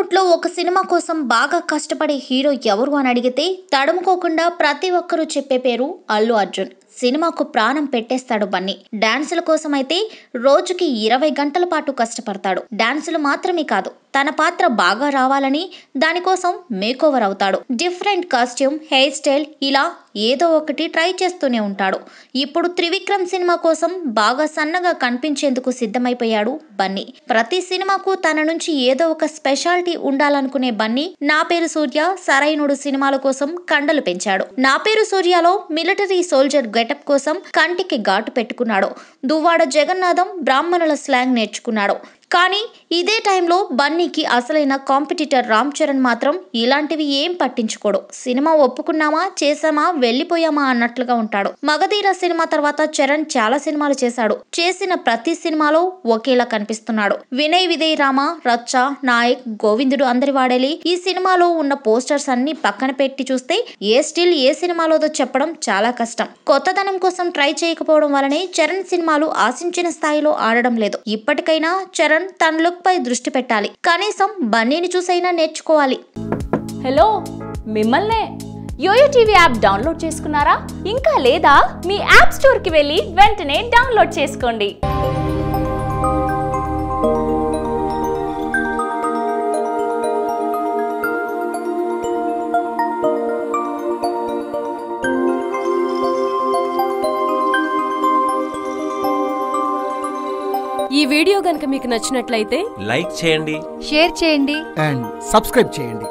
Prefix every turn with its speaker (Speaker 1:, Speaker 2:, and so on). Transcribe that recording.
Speaker 1: టాలీవుడ్ లో ఒక సినిమా కోసం బాగా కష్టపడే హీరో ఎవరు అని అడిగితే తడుముకోకుండా ప్రతి ఒక్కరూ చెప్పే పేరు అల్లు అర్జున్. సినిమాకు ప్రాణం పెట్టేస్తాడు బన్నీ. డాన్సుల కోసం అయితే రోజుకి 20 గంటల పాటు కష్టపడతాడు. డాన్సులు మాత్రమే కాదు, తన పాత్ర బాగా రావాలని దానికోసం మేకోవర్ అవుతాడు. డిఫరెంట్ కాస్ట్యూమ్, హెయిర్ స్టైల్, ఇలా ఏదో ఒకటి ట్రై చేస్తూనే ఉంటాడు. ఇప్పుడు త్రివిక్రమ్ సినిమా కోసం బాగా సన్నగా కనిపించేందుకు సిద్ధమైపోయాడు బన్నీ. ప్రతి సినిమాకు తన నుంచి ఏదో ఒక స్పెషాలిటీ ఉండాలనుకునే బన్నీ నా పేరు సూర్య, సరైనోడు సినిమాల కోసం కండలు పెంచాడు. నా పేరు సూర్యలో మిలిటరీ సోల్జర్ గెటప్ కోసం కంటికి ఘాటు పెట్టుకున్నాడు. దువ్వాడ జగన్నాథం బ్రాహ్మణుల స్లాంగ్ నేర్చుకున్నాడు. కానీ ఇదే టైంలో బన్నీకి అసలైన కాంపిటీటర్ రామ్ చరణ్ మాత్రం ఇలాంటివి ఏం పట్టించుకోడు. సినిమా ఒప్పుకున్నామా, చేసామా, వెళ్ళిపోయామా అన్నట్లుగా ఉంటాడు. మగధీర సినిమా తర్వాత చరణ్ చాలా సినిమాలు చేశాడు. చేసిన ప్రతి సినిమాలో ఒకేలా కనిపిస్తున్నాడు. వినయ్ విజయ్ రామ, రచ్చ, నాయక్, గోవిందుడు అందరి వాడేలి ఈ సినిమాలో ఉన్న పోస్టర్స్ అన్ని పక్కన పెట్టి చూస్తే ఏ స్టిల్ ఏ సినిమాలోదో చెప్పడం చాలా కష్టం. కొత్తదనం కోసం ట్రై చేయకపోవడం వలనే చరణ్ సినిమాలు ఆశించిన స్థాయిలో ఆడడం లేదు. ఇప్పటికైనా చరణ్ తన లుక్ పై దృష్టి పెట్టాలి. కనీసం బన్నీని చూసైనా నేర్చుకోవాలి.
Speaker 2: హలో, మిమ్మల్నే. యోయో టీవీ యాప్ డౌన్లోడ్ చేసుకున్నారా? ఇంకా లేదా? మీ యాప్ స్టోర్ కి వెళ్ళి వెంటనే డౌన్లోడ్ చేసుకోండి.
Speaker 3: ఈ వీడియో గనుక మీకు నచ్చినట్లయితే
Speaker 4: లైక్ చేయండి,
Speaker 5: షేర్ చేయండి
Speaker 6: అండ్ సబ్స్క్రైబ్ చేయండి.